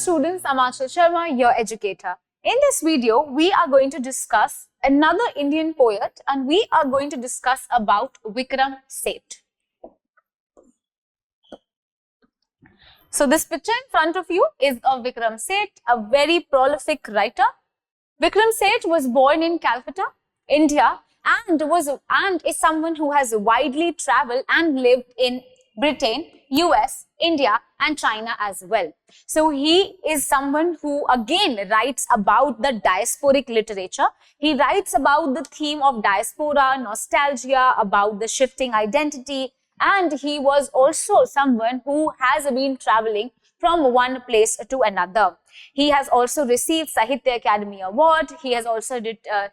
students, I'm Aanchal Sharma, your educator. In this video, we are going to discuss another Indian poet and we are going to discuss about Vikram Seth. So this picture in front of you is of Vikram Seth, a very prolific writer. Vikram Seth was born in Calcutta, India, and is someone who has widely traveled and lived in Britain, US, India and China as well. So he is someone who again writes about the diasporic literature. He writes about the theme of diaspora, nostalgia, about the shifting identity, and he was also someone who has been traveling from one place to another. He has also received Sahitya Academy Award. He has also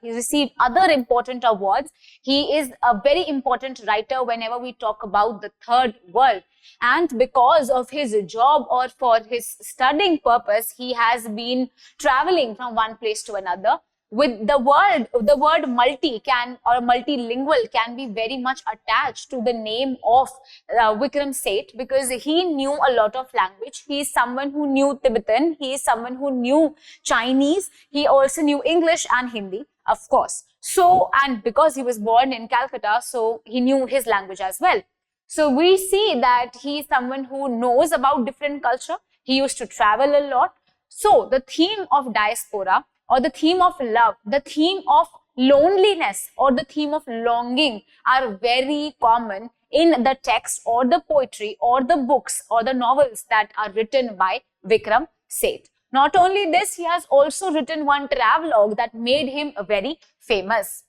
received other important awards. He is a very important writer whenever we talk about the third world. And because of his job or for his studying purpose, he has been traveling from one place to another. With the word multi or multilingual can be very much attached to the name of Vikram Seth because he knew a lot of language. He is someone who knew Tibetan. He is someone who knew Chinese. He also knew English and Hindi, of course. So, and because he was born in Calcutta, so he knew his language as well. So we see that he is someone who knows about different culture. He used to travel a lot. So the theme of diaspora, or the theme of love, the theme of loneliness, or the theme of longing are very common in the text or the poetry or the books or the novels that are written by Vikram Seth. Not only this, he has also written one travelogue that made him very famous.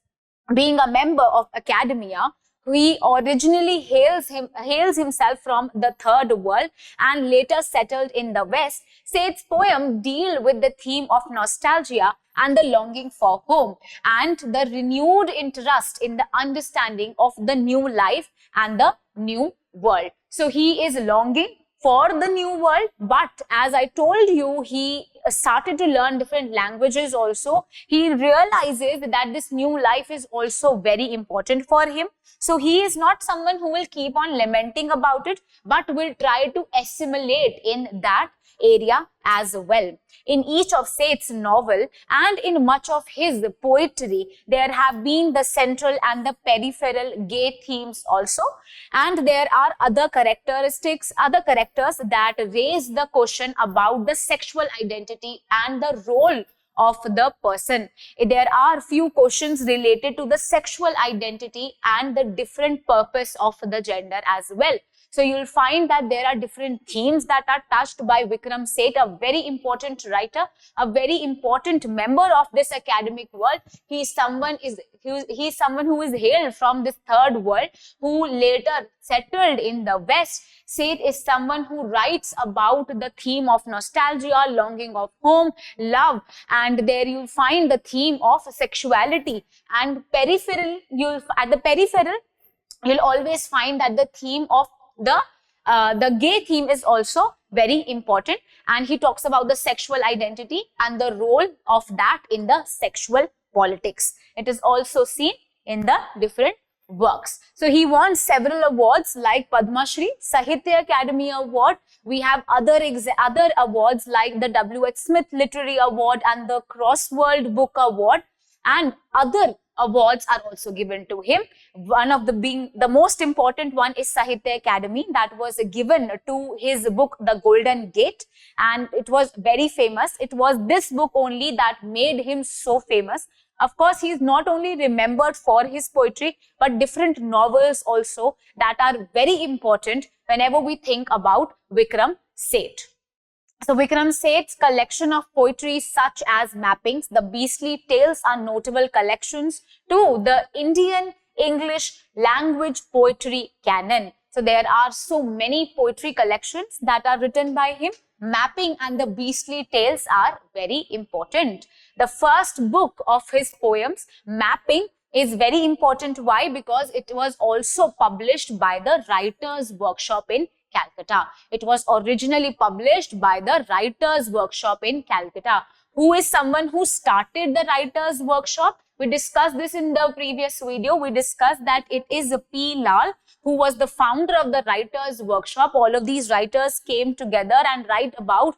Being a member of academia, he originally hails himself from the third world and later settled in the West. Seth's poem deal with the theme of nostalgia and the longing for home and the renewed interest in the understanding of the new life and the new world. So he is longing for the new world, but as I told you, he started to learn different languages also. He realizes that this new life is also very important for him. So he is not someone who will keep on lamenting about it, but will try to assimilate in that area as well. In each of Seth's novel and in much of his poetry, there have been the central and the peripheral gay themes also. And there are other characters that raise the question about the sexual identity and the role of the person. There are few questions related to the sexual identity and the different purpose of the gender as well. So you'll find that there are different themes that are touched by Vikram Seth, a very important writer, a very important member of this academic world. He is someone who is hailed from this third world, who later settled in the West. Seth is someone who writes about the theme of nostalgia, longing of home, love, and there you'll find the theme of sexuality. And at the peripheral, you'll always find that the theme of the gay theme is also very important, and he talks about the sexual identity and the role of that in the sexual politics. It is also seen in the different works. So he won several awards like Padma Shri, Sahitya Academy Award. We have other awards like the W.H. Smith Literary Award and the Crossworld Book Award, and other awards are also given to him. One of the most important one is Sahitya Academy, that was given to his book The Golden Gate, and it was very famous. It was this book only that made him so famous. Of course, he is not only remembered for his poetry, but different novels also that are very important whenever we think about Vikram Seth. So Vikram Seth's collection of poetry such as Mappings, The Beastly Tales are notable collections to the Indian English language poetry canon. So there are so many poetry collections that are written by him. Mapping and The Beastly Tales are very important. The first book of his poems, Mapping, is very important. Why? Because it was also published by the Writers' Workshop in Calcutta. It was originally published by the Writers Workshop in Calcutta. Who is someone who started the Writers Workshop? We discussed this in the previous video. We discussed that it is P. Lal, who was the founder of the Writers Workshop. All of these writers came together and write about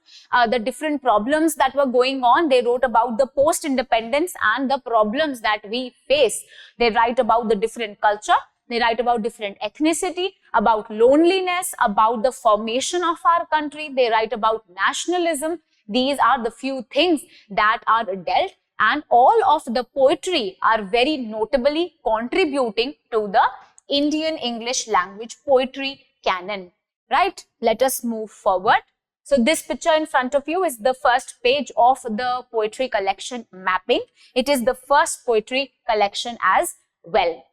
the different problems that were going on. They wrote about the post-independence and the problems that we face. They write about the different culture. They write about different ethnicity, about loneliness, about the formation of our country. They write about nationalism. These are the few things that are dealt, and all of the poetry are very notably contributing to the Indian English language poetry canon, right? Let us move forward. So this picture in front of you is the first page of the poetry collection mapping. It is the first poetry collection as well.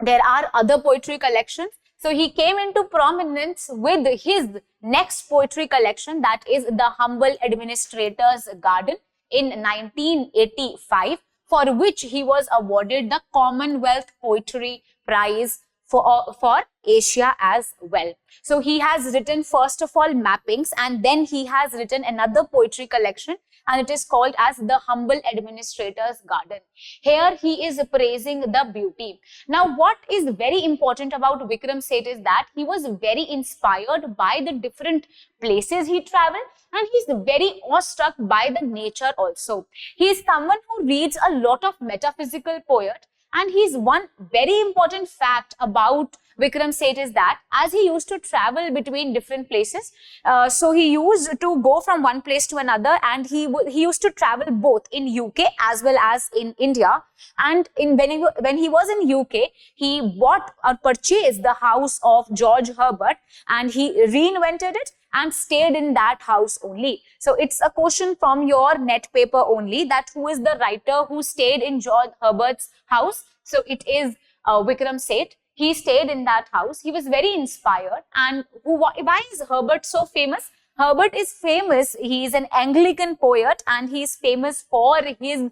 There are other poetry collections. So he came into prominence with his next poetry collection, that is The Humble Administrator's Garden, in 1985, for which he was awarded the Commonwealth Poetry Prize for Asia as well. So he has written first of all mappings, and then he has written another poetry collection, and it is called as The Humble Administrator's Garden. Here he is praising the beauty. Now what is very important about Vikram Seth is that he was very inspired by the different places he traveled, and he's very awestruck by the nature also. He is someone who reads a lot of metaphysical poetry. And he's one very important fact about Vikram Seth is that as he used to travel between different places, so he used to go from one place to another, and he used to travel both in UK as well as in India. And when he was in UK, he bought or purchased the house of George Herbert, and he reinvented it and stayed in that house only. So it's a question from your net paper only, that who is the writer who stayed in George Herbert's house? So it is Vikram Seth. He stayed in that house. He was very inspired. And why is Herbert so famous? Herbert is famous. He is an Anglican poet, and he is famous for his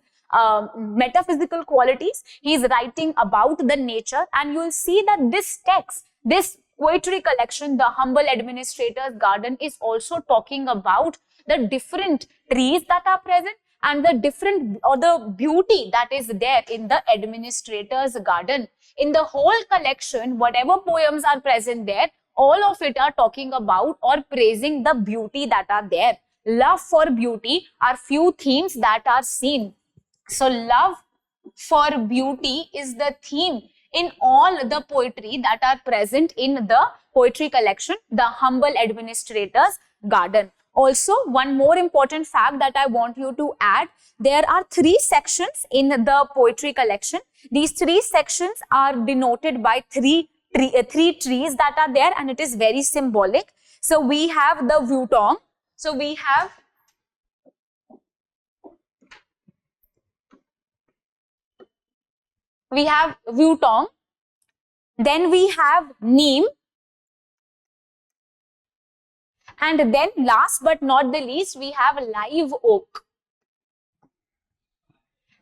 metaphysical qualities. He is writing about the nature, and you will see that this text, this poetry collection, The Humble Administrator's Garden, is also talking about the different trees that are present and the different or the beauty that is there in the administrator's garden. In the whole collection, whatever poems are present there, all of it are talking about or praising the beauty that are there. Love for beauty are few themes that are seen. So love for beauty is the theme in all the poetry that are present in the poetry collection, The Humble Administrator's Garden. Also, one more important fact that I want you to add, there are 3 sections in the poetry collection. These 3 sections are denoted by three trees that are there, and it is very symbolic. So we have the Wutong. So we have Wutong, then we have Neem, and then last but not the least, we have Live Oak.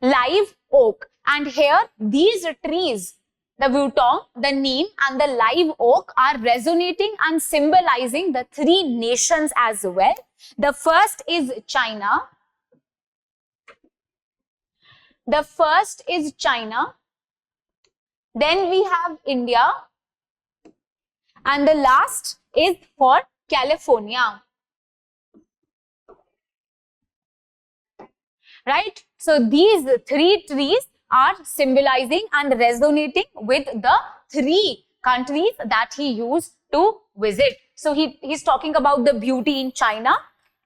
Live Oak. And here these trees, the Wutong, the Neem and the Live Oak, are resonating and symbolizing the 3 nations as well. The first is China. Then we have India, and the last is for California. Right? So these 3 trees are symbolizing and resonating with the 3 countries that he used to visit. So he's talking about the beauty in China,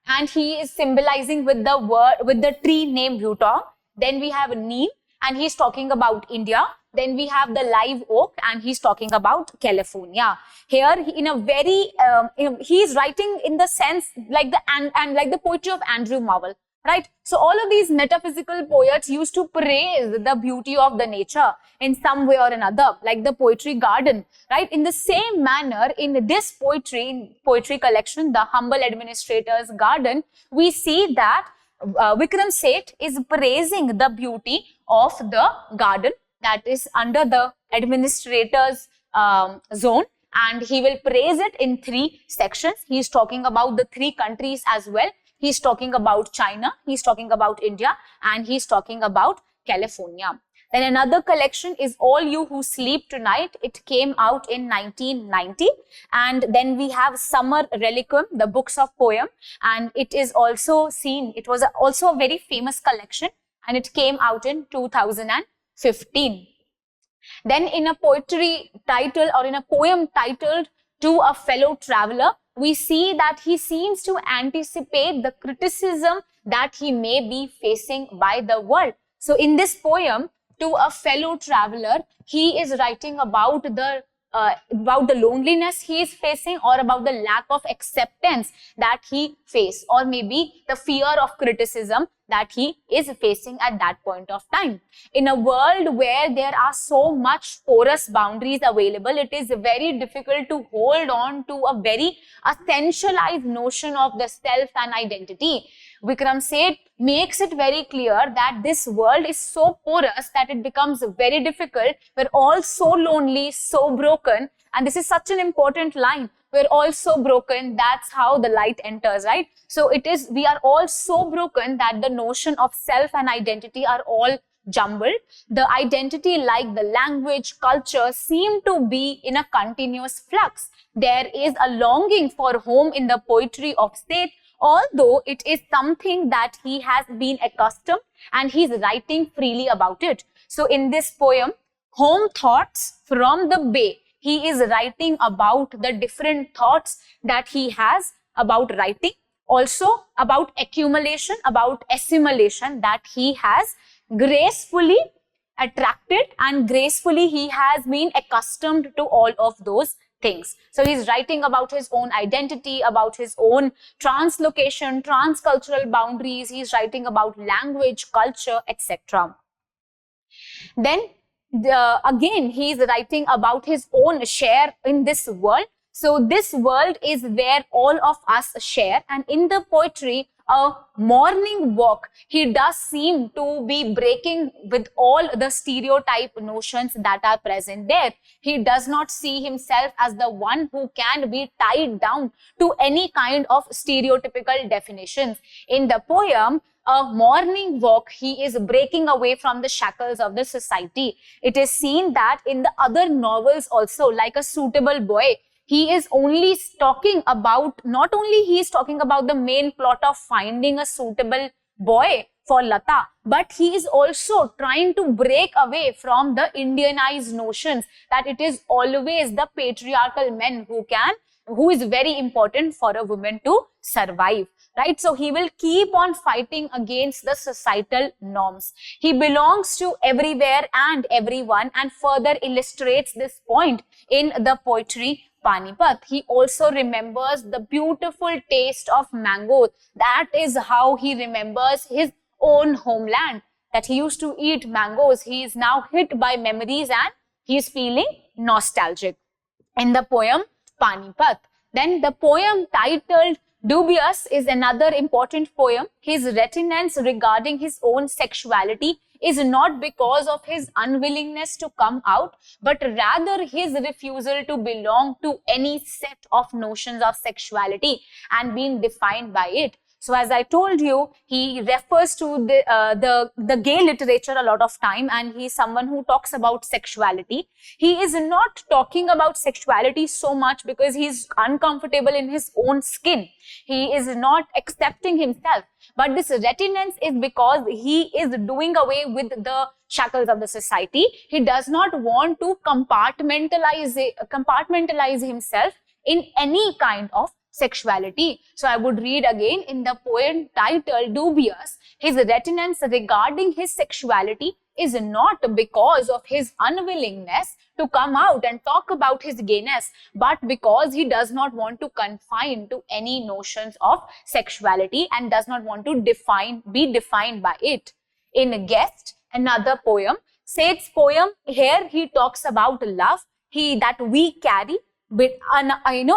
and he is symbolizing with the tree named Wutong. Then we have Neem, and he's talking about India. Then we have the Live Oak, and he's talking about California. Here, in a very, he's writing in the sense like the poetry of Andrew Marvell, right? So all of these metaphysical poets used to praise the beauty of the nature in some way or another, like the poetry garden, right? In the same manner, in this poetry collection, The Humble Administrator's Garden, we see that Vikram Seth is praising the beauty of the garden that is under the administrator's zone, and he will praise it in 3 sections. He's talking about the 3 countries as well. He's talking about China, he's talking about India, and he's talking about California. Then another collection is All You Who Sleep Tonight. It came out in 1990. And then we have Summer Reliquum, the books of poem. And it is also seen, it was also a very famous collection, and it came out in 2015. Then in a poetry title, or in a poem titled To a Fellow Traveler, we see that he seems to anticipate the criticism that he may be facing by the world. So in this poem, To a Fellow Traveler, he is writing about the loneliness he is facing, or about the lack of acceptance that he faces, or maybe the fear of criticism that he is facing at that point of time. In a world where there are so much porous boundaries available, it is very difficult to hold on to a very essentialized notion of the self and identity. Vikram Seth makes it very clear that this world is so porous that it becomes very difficult. We're all so lonely, so broken. And this is such an important line. We're all so broken. That's how the light enters, right? So we are all so broken that the notion of self and identity are all jumbled. The identity, like the language, culture, seem to be in a continuous flux. There is a longing for home in the poetry of Seth, although it is something that he has been accustomed and he's writing freely about it. So in this poem, Home Thoughts from the Bay, he is writing about the different thoughts that he has about writing, also about accumulation, about assimilation that he has gracefully attracted, and gracefully he has been accustomed to all of those things. So he's writing about his own identity, about his own translocation, transcultural boundaries. He's writing about language, culture, etc. Then again, he's writing about his own share in this world. So this world is where all of us share, and in the poetry, A Morning Walk, he does seem to be breaking with all the stereotype notions that are present there. He does not see himself as the one who can be tied down to any kind of stereotypical definitions. In the poem, A Morning Walk, he is breaking away from the shackles of the society. It is seen that in the other novels also, like A Suitable Boy, he is only talking about, not only he is talking about the main plot of finding a suitable boy for Lata, but he is also trying to break away from the Indianized notions that it is always the patriarchal men who is very important for a woman to survive, right? So he will keep on fighting against the societal norms. He belongs to everywhere and everyone, and further illustrates this point in the poetry Panipat. He also remembers the beautiful taste of mango. That is how he remembers his own homeland, that he used to eat mangoes. He is now hit by memories and he is feeling nostalgic in the poem Panipat. Then the poem titled Dubious is another important poem. His reticence regarding his own sexuality is not because of his unwillingness to come out, but rather his refusal to belong to any set of notions of sexuality and being defined by it. So as I told you, he refers to the gay literature a lot of time, and he is someone who talks about sexuality. He is not talking about sexuality so much because he is uncomfortable in his own skin. He is not accepting himself. But this reticence is because he is doing away with the shackles of the society. He does not want to compartmentalize himself in any kind of sexuality. So I would read again in the poem titled Dubious. His reticence regarding his sexuality is not because of his unwillingness to come out and talk about his gayness, but because he does not want to confine to any notions of sexuality and does not want to be defined by it. In Guest, another poem, Seth's poem, here he talks about love that we carry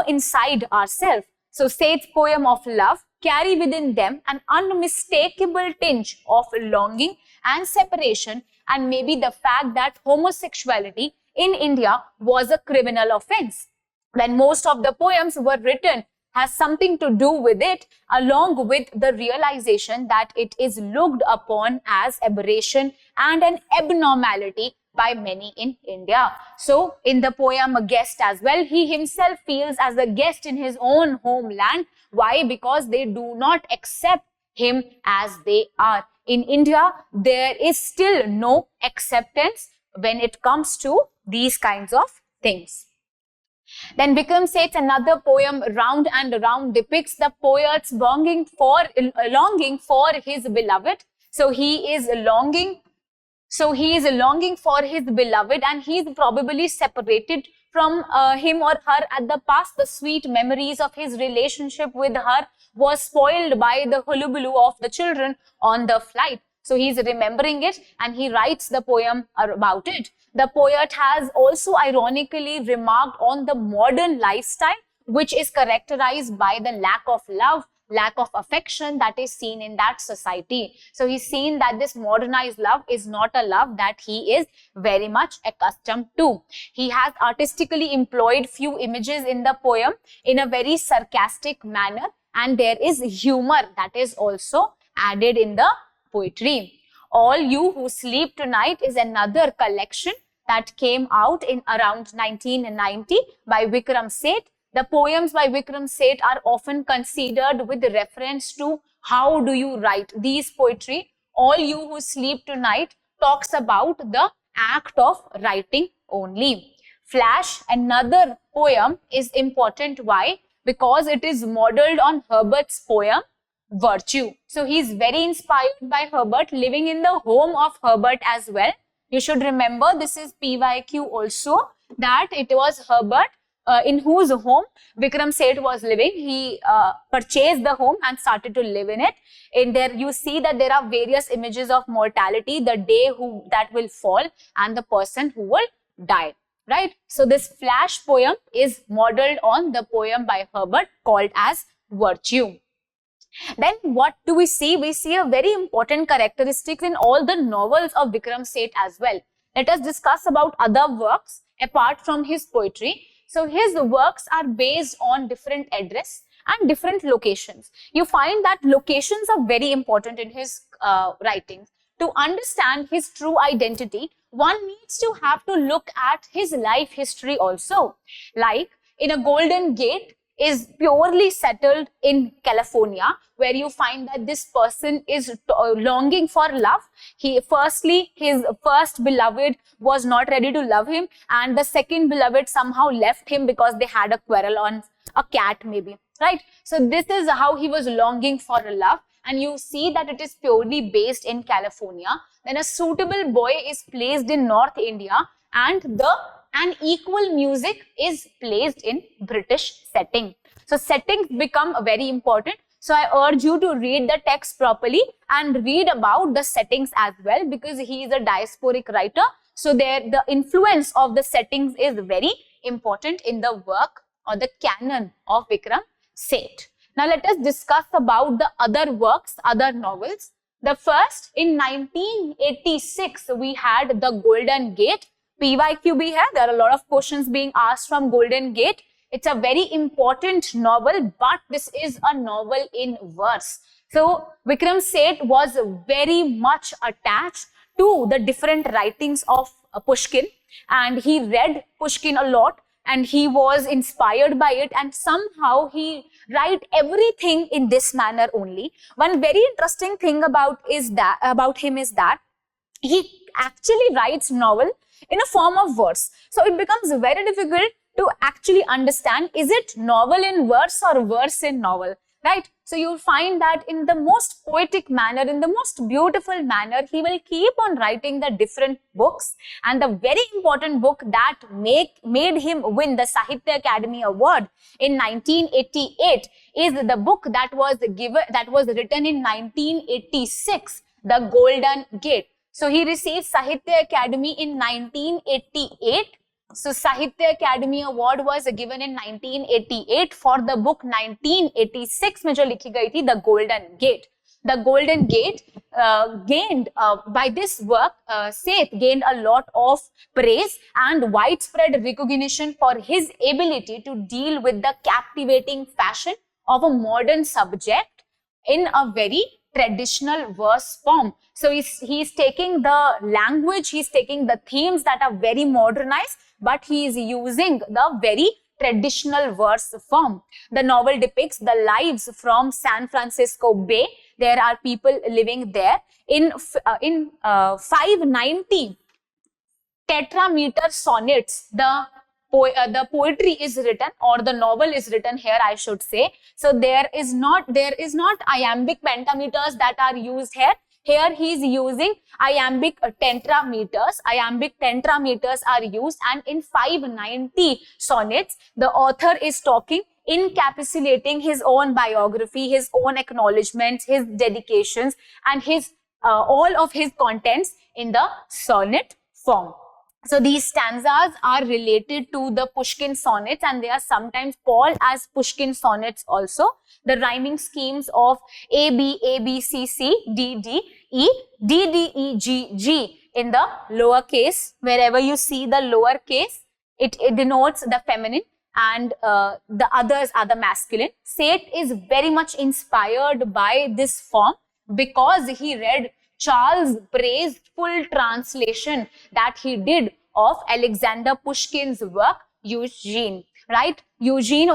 inside ourselves. So Seth's poem of love carry within them an unmistakable tinge of longing and separation, and maybe the fact that homosexuality in India was a criminal offense. when most of the poems were written, has something to do with it, along with the realization that it is looked upon as aberration and an abnormality by many in India. So in the poem A Guest as well, he himself feels as a guest in his own homeland. Why? Because they do not accept him as they are. In India, there is still no acceptance when it comes to these kinds of things. Then Vikram Seth's another poem, Round and Round, depicts the poet's longing for his beloved. So he is longing for his beloved, and he is probably separated from him or her at the past. The sweet memories of his relationship with her was spoiled by the hullabaloo of the children on the flight. So he is remembering it and he writes the poem about it. The poet has also ironically remarked on the modern lifestyle, which is characterized by the lack of love, lack of affection that is seen in that society. So he's seen that this modernized love is not a love that he is very much accustomed to. He has artistically employed few images in the poem in a very sarcastic manner, and there is humor that is also added in the poetry. All You Who Sleep Tonight is another collection that came out in around 1990 by Vikram Seth. The poems by Vikram Seth are often considered with reference to how do you write these poetry. All You Who Sleep Tonight talks about the act of writing only. Flash, another poem, is important. Why? Because it is modeled on Herbert's poem Virtue. So he is very inspired by Herbert, living in the home of Herbert as well. You should remember, this is PYQ also, that it was Herbert in whose home Vikram Seth was living. He purchased the home and started to live in it. In there you see that there are various images of mortality, the day that will fall and the person who will die, right? So this Flash poem is modeled on the poem by Herbert called as Virtue. Then what do we see? We see a very important characteristic in all the novels of Vikram Seth as well. Let us discuss about other works apart from his poetry. So his works are based on different address and different locations. You find that locations are very important in his writings. To understand his true identity, one needs to have to look at his life history also. Like in A Golden Gate is purely settled in California, where you find that this person is longing for love. His first beloved was not ready to love him, and the second beloved somehow left him because they had a quarrel on a cat maybe, right? So this is how he was longing for love, and you see that it is purely based in California. Then A Suitable Boy is placed in North India, and equal music is placed in British setting. So settings become very important. So I urge you to read the text properly and read about the settings as well, because he is a diasporic writer. So the influence of the settings is very important in the work or the canon of Vikram Seth. Now let us discuss about the other works, other novels. The first, in 1986, we had The Golden Gate. PYQ bhi hai. There are a lot of questions being asked from Golden Gate. It's a very important novel, but this is a novel in verse. So Vikram Seth was very much attached to the different writings of Pushkin, and he read Pushkin a lot and he was inspired by it, and somehow he write everything in this manner only. One very interesting thing about him is that he actually writes novel in a form of verse. So it becomes very difficult to actually understand, is it novel in verse or verse in novel, right? So you'll find that in the most poetic manner, in the most beautiful manner, he will keep on writing the different books. And the very important book that made him win the Sahitya Academy Award in 1988 is the book that was written in 1986, The Golden Gate. So he received Sahitya Academy in 1988. So Sahitya Academy Award was given in 1988 for the book 1986 में जो लिखी गई थी The Golden Gate. The Golden Gate by this work, Seth gained a lot of praise and widespread recognition for his ability to deal with the captivating fashion of a modern subject in a very traditional verse form. So he's taking the language, he's taking the themes that are very modernized, but he is using the very traditional verse form. The novel depicts the lives from San Francisco Bay. There are people living there in 590 tetrameter sonnets. The poetry is written, or the novel is written here, I should say. So there is not iambic pentameters that are used here. Here he is using iambic tetrameters. Iambic tetrameters are used, and in 590 sonnets, the author is talking, encapsulating his own biography, his own acknowledgements, his dedications, and his all of his contents in the sonnet form. So these stanzas are related to the Pushkin sonnets, and they are sometimes called as Pushkin sonnets also. The rhyming schemes of A, B, A, B, C, C, D, D, E, D, D, E, G, G in the lower case. Wherever you see the lower case, it denotes the feminine, and the others are the masculine. Seth is very much inspired by this form because he read Charles' praiseful translation that he did of Alexander Pushkin's work, Eugene, right? Eugene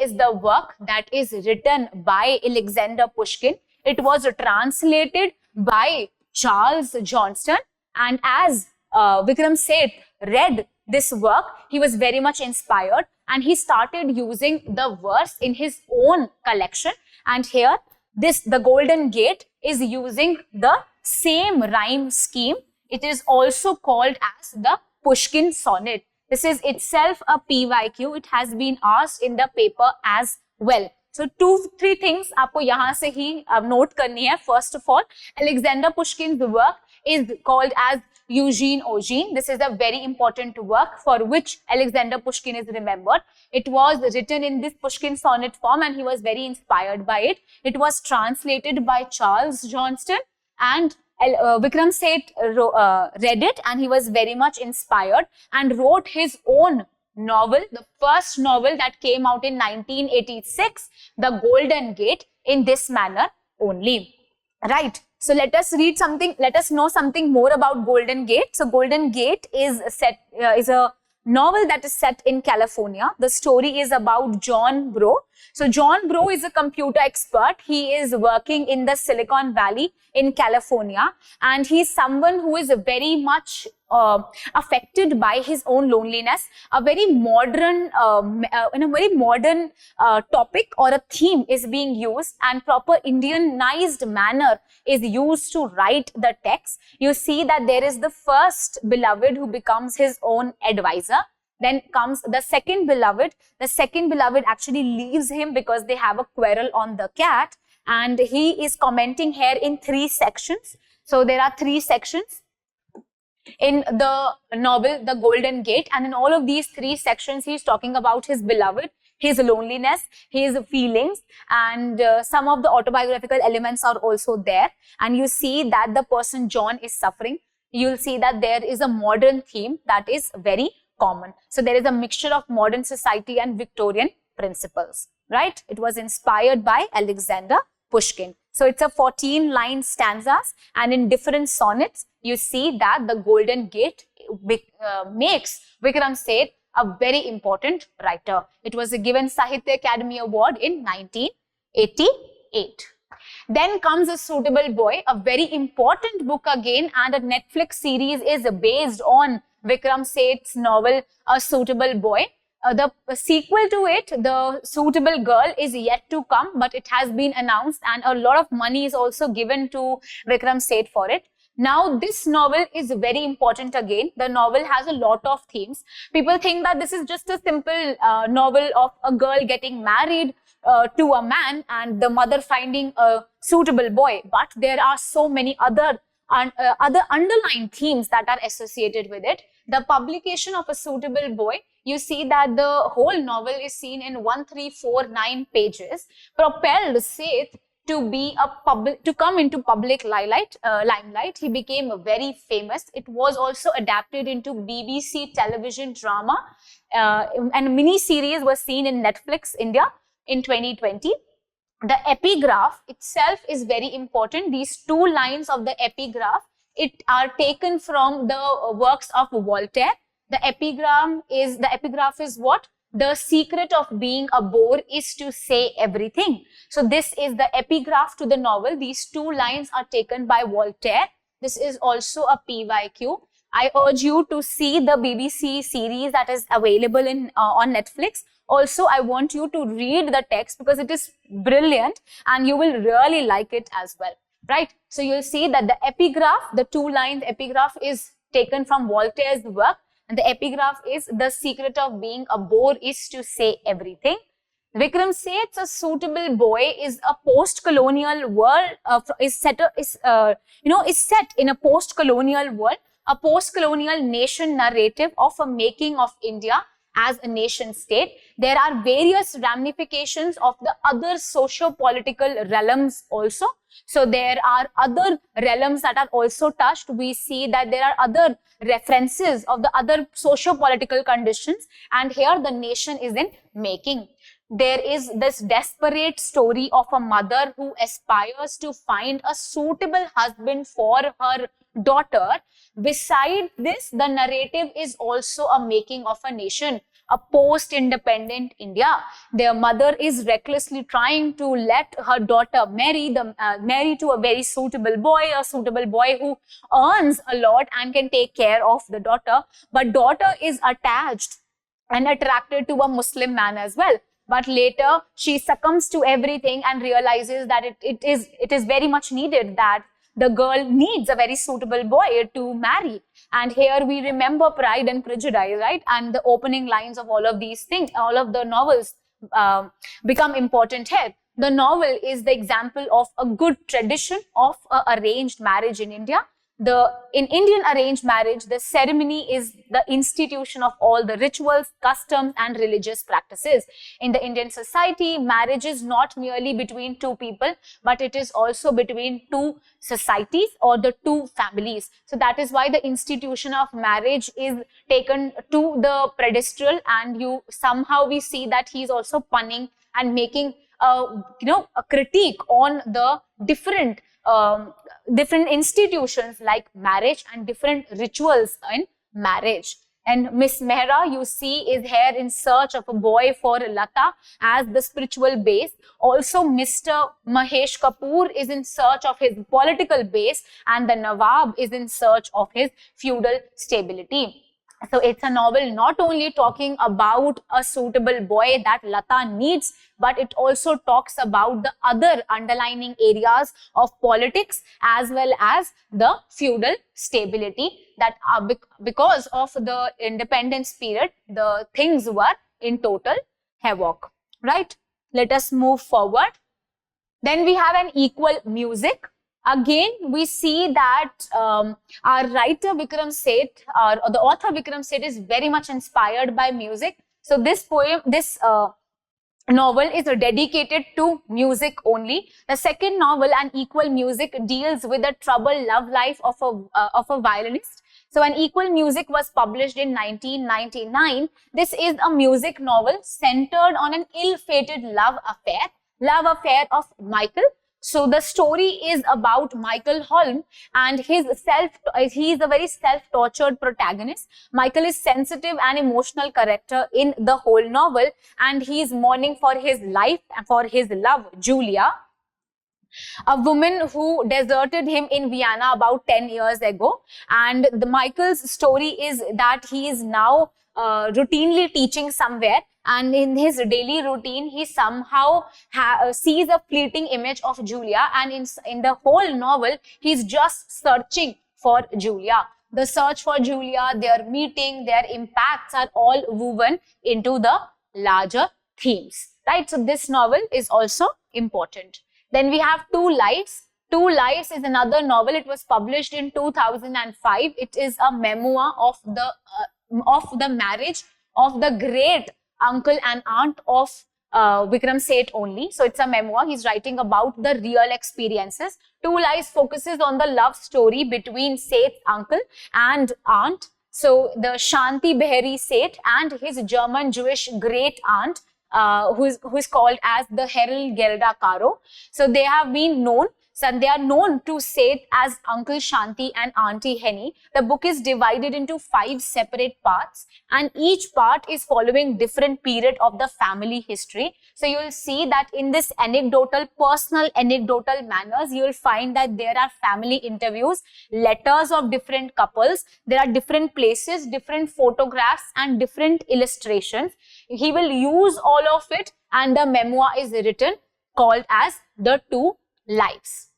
is the work that is written by Alexander Pushkin. It was translated by Charles Johnston, and as Vikram Seth read this work, he was very much inspired, and he started using the verse in his own collection. And here, the Golden Gate is using the same rhyme scheme. It is also called as the Pushkin sonnet. This is itself a PYQ. It has been asked in the paper as well. So 2-3 things आपको यहाँ से ही note करनी है. First of all, Alexander Pushkin's work is called as Eugene. This is a very important work for which Alexander Pushkin is remembered. It was written in this Pushkin sonnet form, and he was very inspired by it. It was translated by Charles Johnston, and Vikram Seth read it, and he was very much inspired and wrote his own novel, the first novel that came out in 1986, The Golden Gate, in this manner only. Right. So let us read something, let us know something more about Golden Gate. So Golden Gate is a novel that is set in California. The story is about John Bro. So John Bro is a computer expert. He is working in the Silicon Valley in California, and he is someone who is very much affected by his own loneliness. A very modern, topic or a theme is being used, and proper Indianized manner is used to write the text. You see that there is the first beloved who becomes his own advisor. Then comes the second beloved. The second beloved actually leaves him because they have a quarrel on the cat, and he is commenting here in 3 sections. So there are 3 sections in the novel, The Golden Gate, and in all of these 3 sections, he is talking about his beloved, his loneliness, his feelings, and some of the autobiographical elements are also there. And you see that the person John is suffering. You'll see that there is a modern theme that is very common. So there is a mixture of modern society and Victorian principles, right? It was inspired by Alexander Pushkin. So it's a 14-line stanzas, and in different sonnets, you see that the Golden Gate makes Vikram Seth a very important writer. It was given Sahitya Academy Award in 1988. Then comes A Suitable Boy, a very important book again, and a Netflix series is based on Vikram Seth's novel, A Suitable Boy. The sequel to it, The Suitable Girl, is yet to come, but it has been announced, and a lot of money is also given to Vikram Seth for it. Now, this novel is very important again. The novel has a lot of themes. People think that this is just a simple novel of a girl getting married to a man and the mother finding a suitable boy. But there are so many other underlying themes that are associated with it. The publication of A Suitable Boy, you see that the whole novel is seen in 1349 pages, propelled Seth to come into public limelight. He became very famous. It was also adapted into BBC television drama, and a mini series was seen in Netflix India in 2020. The epigraph itself is very important. These two lines of the epigraph are taken from the works of Voltaire. The epigraph is what? The secret of being a bore is to say everything. So this is the epigraph to the novel. These two lines are taken by Voltaire. This is also a PYQ. I urge you to see the BBC series that is available on Netflix. Also, I want you to read the text because it is brilliant and you will really like it as well, right? So you'll see that the epigraph, the two lines epigraph is taken from Voltaire's work, and the epigraph is the secret of being a bore is to say everything. Vikram Seth's A Suitable Boy is a post-colonial world, is set in a post-colonial world, a post-colonial nation narrative of a making of India as a nation state. There are various ramifications of the other socio-political realms also. So there are other realms that are also touched. We see that there are other references of the other socio-political conditions, and here the nation is in making. There is this desperate story of a mother who aspires to find a suitable husband for her daughter. Beside this, the narrative is also a making of a nation, a post-independent India. Their mother is recklessly trying to let her daughter marry to a very suitable boy who earns a lot and can take care of the daughter. But daughter is attached and attracted to a Muslim man as well. But later she succumbs to everything and realizes that it is very much needed that the girl needs a very suitable boy to marry. And here we remember Pride and Prejudice, right? And the opening lines of all of these things, all of the novels become important here. The novel is the example of a good tradition of arranged marriage in India. In Indian arranged marriage, the ceremony is the institution of all the rituals, customs, and religious practices. In the Indian society, marriage is not merely between two people, but it is also between two societies or the two families. So that is why the institution of marriage is taken to the pedestal, and we see that he is also punning and making a critique on the different institutions like marriage and different rituals in marriage. And Miss Mehra, you see, is here in search of a boy for Lata as the spiritual base. Also, Mr. Mahesh Kapoor is in search of his political base, and the Nawab is in search of his feudal stability. So it's a novel not only talking about a suitable boy that Lata needs, but it also talks about the other underlying areas of politics as well as the feudal stability that are because of the independence period, the things were in total havoc, right? Let us move forward. Then we have an equal music. Again, we see that our writer Vikram Seth, or the author Vikram Seth, is very much inspired by music. So this novel is dedicated to music only. The second novel, An Equal Music, deals with the troubled love life of a violinist. So An Equal Music was published in 1999. This is a music novel centered on an ill-fated love affair of Michael. So the story is about Michael Holm and he is a very self-tortured protagonist. Michael is sensitive and emotional character in the whole novel, and he is mourning for his life and for his love, Julia, a woman who deserted him in Vienna about 10 years ago. And Michael's story is that he is now routinely teaching somewhere, and in his daily routine he somehow sees a fleeting image of Julia, and in the whole novel he's just searching for Julia. The search for Julia, their meeting, their impacts are all woven into the larger themes, right? So this novel is also important. Then we have Two Lives. Two Lives is another novel. It was published in 2005. It is a memoir of the marriage of the great uncle and aunt of Vikram Seth only. So it's a memoir. He's writing about the real experiences. Two Lies focuses on the love story between Seth's uncle and aunt. So the Shanti Behari Seth and his German Jewish great aunt, who is called as the Herel Gerda Caro. So they have been known. So they are known to Seth as Uncle Shanti and Auntie Henny. The book is divided into 5 separate parts, and each part is following different period of the family history. So you will see that in this personal anecdotal manners, you will find that there are family interviews, letters of different couples, there are different places, different photographs and different illustrations. He will use all of it, and the memoir is written called as The Two Lives.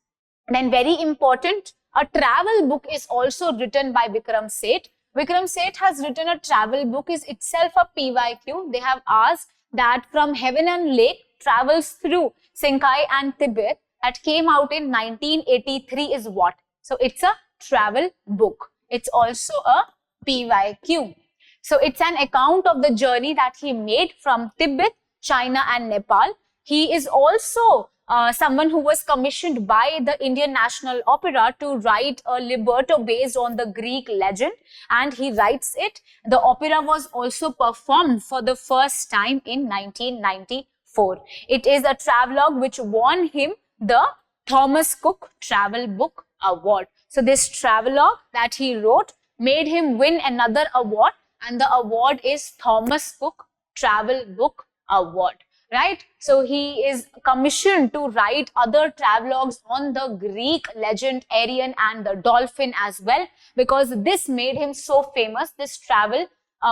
Then very important, a travel book is also written by Vikram Seth. Vikram Seth has written a travel book, is itself a PYQ. They have asked that From Heaven and Lake travels through Sinkai and Tibet, that came out in 1983 is what? So it's a travel book. It's also a PYQ. So it's an account of the journey that he made from Tibet, China and Nepal. He is also someone who was commissioned by the Indian National Opera to write a libretto based on the Greek legend, and he writes it. The opera was also performed for the first time in 1994. It is a travelogue which won him the Thomas Cook Travel Book Award. So this travelogue that he wrote made him win another award, and the award is Thomas Cook Travel Book Award. Right? So he is commissioned to write other travelogues on the Greek legend Arion and the dolphin as well, because this made him so famous. This travel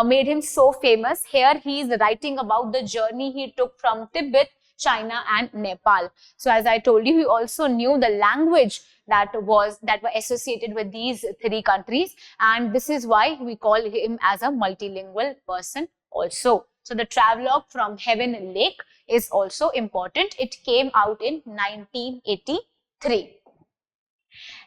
made him so famous. Here he is writing about the journey he took from Tibet, China and Nepal. So as I told you, he also knew the language that were associated with these 3 countries, and this is why we call him as a multilingual person also. So the travelogue From Heaven and Lake is also important. It came out in 1983.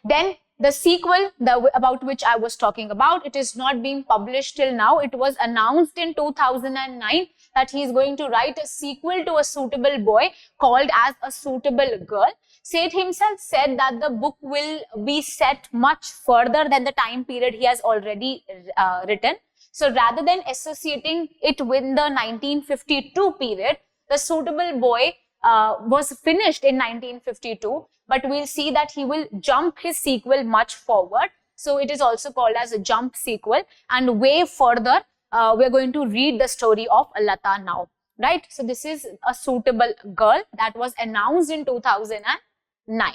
Then the sequel about which I was talking about, it is not being published till now. It was announced in 2009 that he is going to write a sequel to A Suitable Boy called as A Suitable Girl. Seth himself said that the book will be set much further than the time period he has already written. So rather than associating it with the 1952 period, The Suitable Boy was finished in 1952, but we'll see that he will jump his sequel much forward. So it is also called as a jump sequel, and way further we're going to read the story of Lata now, right? So this is A Suitable Girl that was announced in 2009.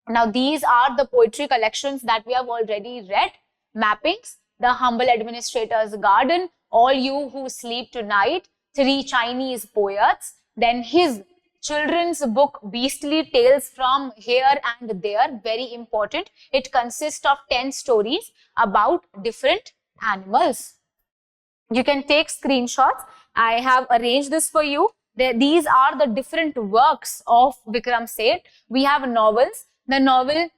Now these are the poetry collections that we have already read. Mappings, The Humble Administrator's Garden, All You Who Sleep Tonight, 3 Chinese Poets, then his children's book Beastly Tales from Here and There, very important. It consists of 10 stories about different animals. You can take screenshots. I have arranged this for you. These are the different works of Vikram Seth. We have novels, the novel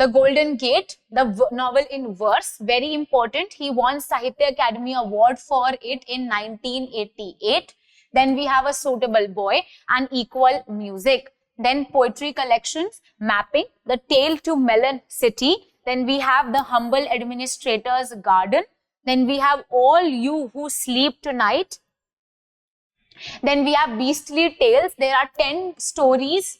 The Golden Gate, the novel in verse, very important. He won Sahitya Academy Award for it in 1988. Then we have A Suitable Boy and Equal Music. Then poetry collections, Mapping, The Tale to Melon City. Then we have The Humble Administrator's Garden. Then we have All You Who Sleep Tonight. Then we have Beastly Tales. There are 10 stories,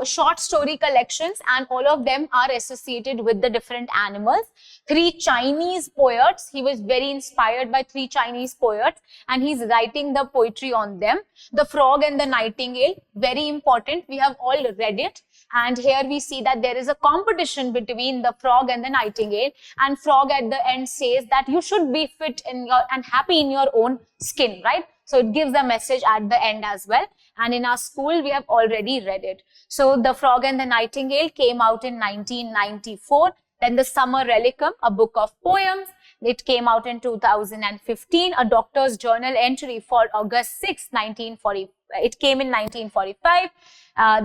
short story collections, and all of them are associated with the different animals. 3 Chinese poets. He was very inspired by 3 Chinese poets, and he's writing the poetry on them. The Frog and the Nightingale, very important. We have all read it. And here we see that there is a competition between the frog and the nightingale, and frog at the end says that you should be fit in your and happy in your own skin, right? So it gives a message at the end as well. And in our school, we have already read it. So The Frog and the Nightingale came out in 1994. Then The Summer Relicum, a book of poems. It came out in 2015. A Doctor's Journal entry for August 6, 1940. It came in 1945.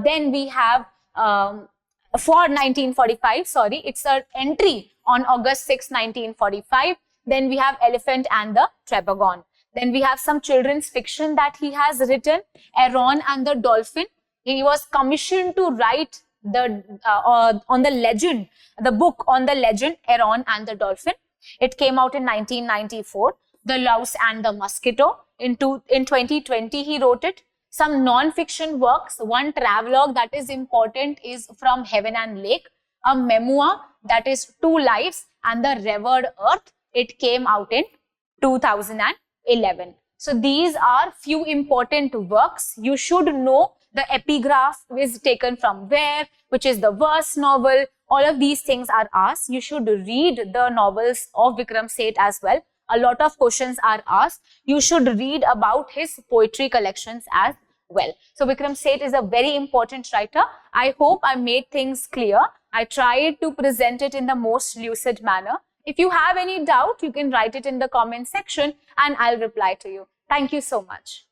Then we have for 1945, sorry, it's an entry on August 6, 1945. Then we have Elephant and the Trebogon. Then we have some children's fiction that he has written, Aaron and the Dolphin. He was commissioned to write on the legend, the book on the legend, Aaron and the Dolphin. It came out in 1994. The Louse and the Mosquito. In 2020, he wrote it. Some non-fiction works. One travelogue that is important is From Heaven and Lake. A memoir that is Two Lives and the Revered Earth. It came out in 2011. So these are few important works. You should know the epigraph is taken from where, which is the verse novel. All of these things are asked. You should read the novels of Vikram Seth as well. A lot of questions are asked. You should read about his poetry collections as well. So Vikram Seth is a very important writer. I hope I made things clear. I tried to present it in the most lucid manner. If you have any doubt, you can write it in the comment section and I'll reply to you. Thank you so much.